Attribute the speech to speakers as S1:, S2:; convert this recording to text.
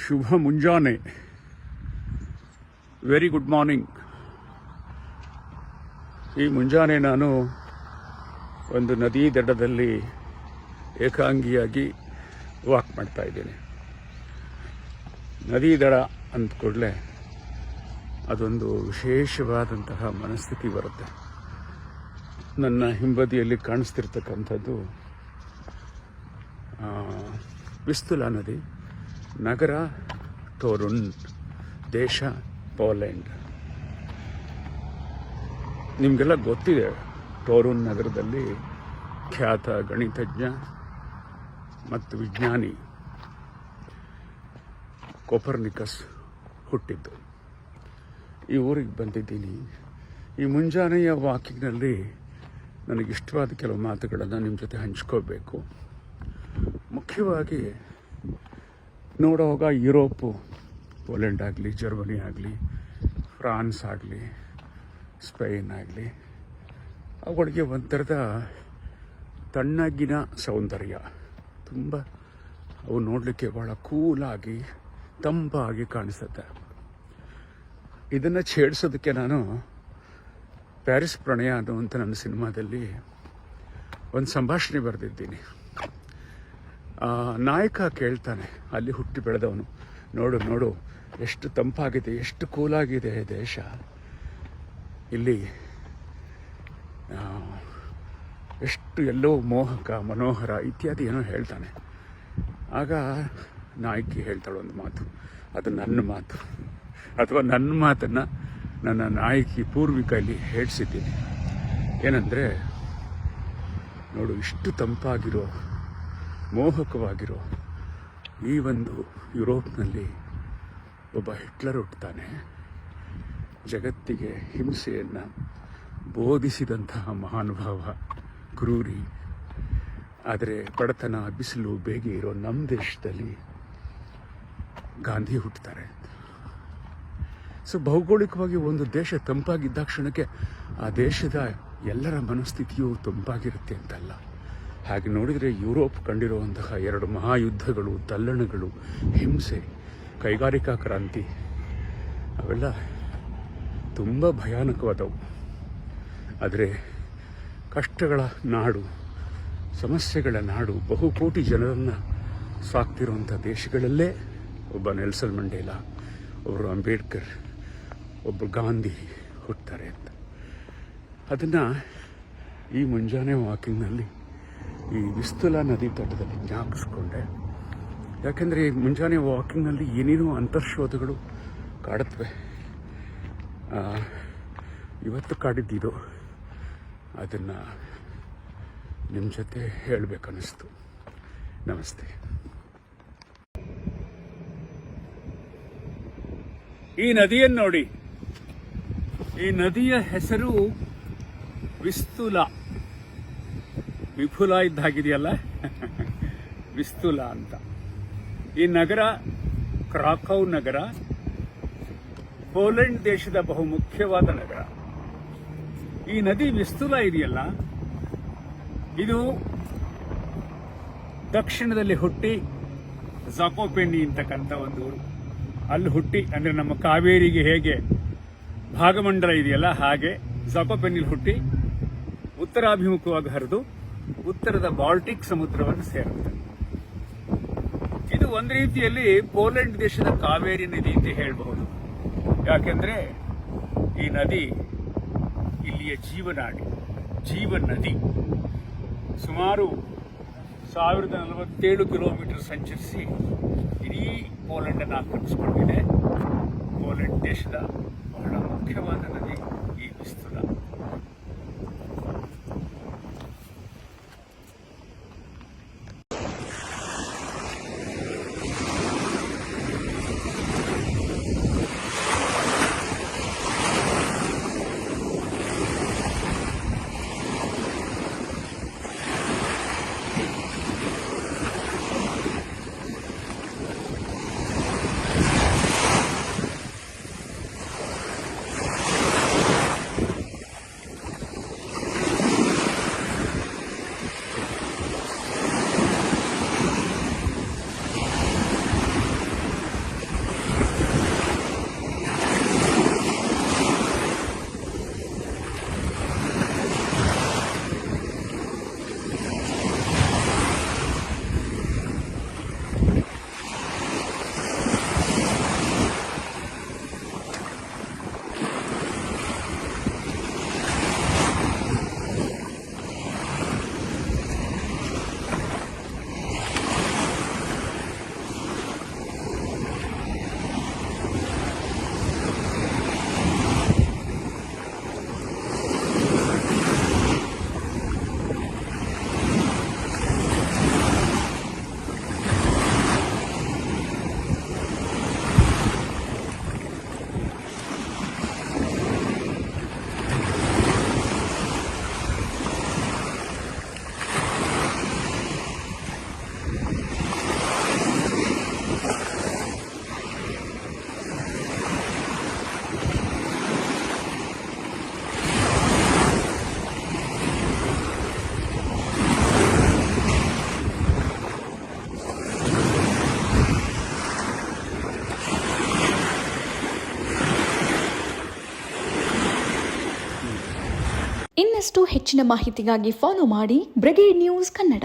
S1: ಶುಭ ಮುಂಜಾನೆ, very good morning. ಈ ಮುಂಜಾನೆ ನಾನು ಒಂದು ನದಿ ದಡದಲ್ಲಿ ಏಕಾಂಗಿಯಾಗಿ ವಾಕ್ ಮಾಡ್ತಾ ಇದ್ದೀನಿ. ನದಿ ದಡ ಅಂದ ಕೂಡಲೇ ಅದೊಂದು ವಿಶೇಷವಾದಂತಹ ಮನಸ್ಥಿತಿ ಬರುತ್ತೆ. ನನ್ನ ಹಿಂಬದಿಯಲ್ಲಿ ಕಾಣಿಸ್ತಿರ್ತಕ್ಕಂಥದ್ದು ವಿಸ್ತುಲಾ ನದಿ, ನಗರ ಟೋರುನ್, ದೇಶ ಪೋಲೆಂಡ್. ನಿಮಗೆಲ್ಲ ಗೊತ್ತಿದೆ, ಟೋರುನ್ ನಗರದಲ್ಲಿ ಖ್ಯಾತ ಗಣಿತಜ್ಞ ಮತ್ತು ವಿಜ್ಞಾನಿ ಕೋಪರ್ನಿಕಸ್ ಹುಟ್ಟಿದ್ದು. ಈ ಊರಿಗೆ ಬಂದಿದ್ದೀನಿ. ಈ ಮುಂಜಾನೆಯ ವಾಕಿಂಗ್ನಲ್ಲಿ ನನಗಿಷ್ಟವಾದ ಕೆಲವು ಮಾತುಗಳನ್ನು ನಿಮ್ಮ ಜೊತೆ ಹಂಚ್ಕೋಬೇಕು. ಮುಖ್ಯವಾಗಿ ನೋಡುವಾಗ ಯುರೋಪು, ಪೋಲೆಂಡ್ ಆಗಲಿ, ಜರ್ಮನಿ ಆಗಲಿ, ಫ್ರಾನ್ಸ್ ಆಗಲಿ, ಸ್ಪೇನ್ ಆಗಲಿ, ಅವುಗಳಿಗೆ ಒಂಥರದ ತಣ್ಣಗಿನ ಸೌಂದರ್ಯ. ತುಂಬ ಅವು ನೋಡಲಿಕ್ಕೆ ಭಾಳ ಕೂಲಾಗಿ ತಂಪಾಗಿ ಕಾಣಿಸುತ್ತೆ. ಇದನ್ನು ಛೇಡಿಸೋದಕ್ಕೆ ನಾನು ಪ್ಯಾರಿಸ್ ಪ್ರಣಯ ಅನ್ನುವಂಥ ನನ್ನ ಸಿನಿಮಾದಲ್ಲಿ ಒಂದು ಸಂಭಾಷಣೆ ಬರೆದಿದ್ದೀನಿ. ನಾಯಕ ಕೇಳ್ತಾನೆ, ಅಲ್ಲಿ ಹುಟ್ಟಿ ಬೆಳೆದವನು, ನೋಡು ನೋಡು ಎಷ್ಟು ತಂಪಾಗಿದೆ, ಎಷ್ಟು ಕೂಲಾಗಿದೆ ದೇಶ, ಇಲ್ಲಿ ಎಷ್ಟು ಎಲ್ಲೋ ಮೋಹಕ ಮನೋಹರ ಇತ್ಯಾದಿ ಏನೋ ಹೇಳ್ತಾನೆ. ಆಗ ನಾಯಕಿ ಹೇಳ್ತಾಳೆ ಒಂದು ಮಾತು, ಅದು ನನ್ನ ಮಾತು, ಅಥವಾ ನನ್ನ ಮಾತನ್ನು ನನ್ನ ನಾಯಕಿ ಪೂರ್ವಿಕಲ್ಲಿ ಹೇಳಿಸಿದ್ದೀನಿ. ಏನಂದರೆ, ನೋಡು, ಇಷ್ಟು ತಂಪಾಗಿರೋ ಮೋಹಕವಾಗಿರೋ ಈ ಒಂದು ಯುರೋಪ್ನಲ್ಲಿ ಒಬ್ಬ ಹಿಟ್ಲರ್ ಹುಟ್ಟುತ್ತಾನೆ. ಜಗತ್ತಿಗೆ ಹಿಂಸೆಯನ್ನು ಬೋಧಿಸಿದಂತಹ ಮಹಾನುಭಾವ, ಕ್ರೂರಿ. ಆದರೆ ಬಡತನ, ಬಿಸಿಲು, ಬೇಗೆ ಇರೋ ನಮ್ಮ ದೇಶದಲ್ಲಿ ಗಾಂಧಿ ಹುಟ್ಟುತ್ತಾರೆ. ಸೊ ಭೌಗೋಳಿಕವಾಗಿ ಒಂದು ದೇಶ ತಂಪಾಗಿದ್ದ ಕ್ಷಣಕ್ಕೆ ಆ ದೇಶದ ಎಲ್ಲರ ಮನಸ್ಥಿತಿಯು ತಂಪಾಗಿರುತ್ತೆ ಅಂತಲ್ಲ. ಹಾಗೆ ನೋಡಿದರೆ ಯುರೋಪ್ ಕಂಡಿರುವಂತಹ 2 ಮಹಾಯುದ್ಧಗಳು, ತಲ್ಲಣಗಳು, ಹಿಂಸೆ, ಕೈಗಾರಿಕಾ ಕ್ರಾಂತಿ, ಅವೆಲ್ಲ ತುಂಬ ಭಯಾನಕವಾದವು. ಆದರೆ ಕಷ್ಟಗಳ ನಾಡು, ಸಮಸ್ಯೆಗಳ ನಾಡು, ಬಹುಕೋಟಿ ಜನರನ್ನು ಸಾಕ್ತಿರುವಂಥ ದೇಶಗಳಲ್ಲೇ ಒಬ್ಬ ನೆಲ್ಸನ್ ಮಂಡೇಲಾ, ಒಬ್ಬರು ಅಂಬೇಡ್ಕರ್, ಒಬ್ಬ ಗಾಂಧಿ ಹುಟ್ಟುತ್ತಾರೆ ಅಂತ. ಅದನ್ನು ಈ ಮುಂಜಾನೆ ವಾಕಿಂಗ್ನಲ್ಲಿ ಈ ವಿಸ್ತುಲಾ ನದಿ ತಟದಲ್ಲಿ ಜ್ಞಾಪಿಸ್ಕೊಂಡೆ. ಯಾಕೆಂದರೆ ಈ ಮುಂಜಾನೆ ವಾಕಿಂಗ್ನಲ್ಲಿ ಏನೇನೋ ಅಂತರ್ಶೋಧಗಳು ಕಾಡುತ್ತವೆ. ಇವತ್ತು ಕಾಡಿದ್ದಿದು, ಅದನ್ನು ನಿಮ್ಮ ಜೊತೆ ಹೇಳಬೇಕನ್ನಿಸ್ತು. ನಮಸ್ತೆ. ಈ ನದಿಯನ್ನು ನೋಡಿ, ಈ ನದಿಯ ಹೆಸರು ವಿಸ್ತುಲಾ. ವಿಪುಲ ಇದ್ದಾಗಿದೆಯಲ್ಲ, ವಿಸ್ತುಲಾ ಅಂತ. ಈ ನಗರ ಕ್ರಾಕೌ ನಗರ, ಪೋಲೆಂಡ್ ದೇಶದ ಬಹುಮುಖ್ಯವಾದ ನಗರ. ಈ ನದಿ ವಿಸ್ತುಲಾ ಇದೆಯಲ್ಲ, ಇದು ದಕ್ಷಿಣದಲ್ಲಿ ಹುಟ್ಟಿ ಜಾಕೋಪೆನ್ನಿ ಅಂತಕ್ಕಂಥ ಒಂದು ಊರು, ಅಲ್ಲಿ ಹುಟ್ಟಿ, ಅಂದರೆ ನಮ್ಮ ಕಾವೇರಿಗೆ ಹೇಗೆ ಭಾಗಮಂಡಲ ಇದೆಯಲ್ಲ ಹಾಗೆ ಜಾಕೋಪೆನ್ನಿಲ್ ಹುಟ್ಟಿ ಉತ್ತರಾಭಿಮುಖವಾಗಿ ಹರಿದು ಉತ್ತರದ ಬಾಲ್ಟಿಕ್ ಸಮುದ್ರವನ್ನು ಸೇರುತ್ತೆ. ಇದು ಒಂದು ರೀತಿಯಲ್ಲಿ ಪೋಲೆಂಡ್ ದೇಶದ ಕಾವೇರಿ ನದಿ ಅಂತ ಹೇಳಬಹುದು. ಯಾಕೆಂದ್ರೆ ಈ ನದಿ ಇಲ್ಲಿಯ ಜೀವನಾಡಿ, ಜೀವ ನದಿ. ಸುಮಾರು 1047 ಕಿಲೋಮೀಟರ್ ಸಂಚರಿಸಿ ಇಡೀ ಪೋಲೆಂಡನ್ನು ಆಕ್ರಮಿಸಿಕೊಂಡಿದೆ. ಪೋಲೆಂಡ್ ದೇಶದ ಬಹಳ ಮುಖ್ಯವಾದ ನದಿ ಈ ವಿಸ್ತುಲಾ.
S2: ಇನ್ನಷ್ಟು ಹೆಚ್ಚಿನ ಮಾಹಿತಿಗಾಗಿ ಫಾಲೋ ಮಾಡಿ ಬ್ರಿಗೇಡ್ ನ್ಯೂಸ್ ಕನ್ನಡ.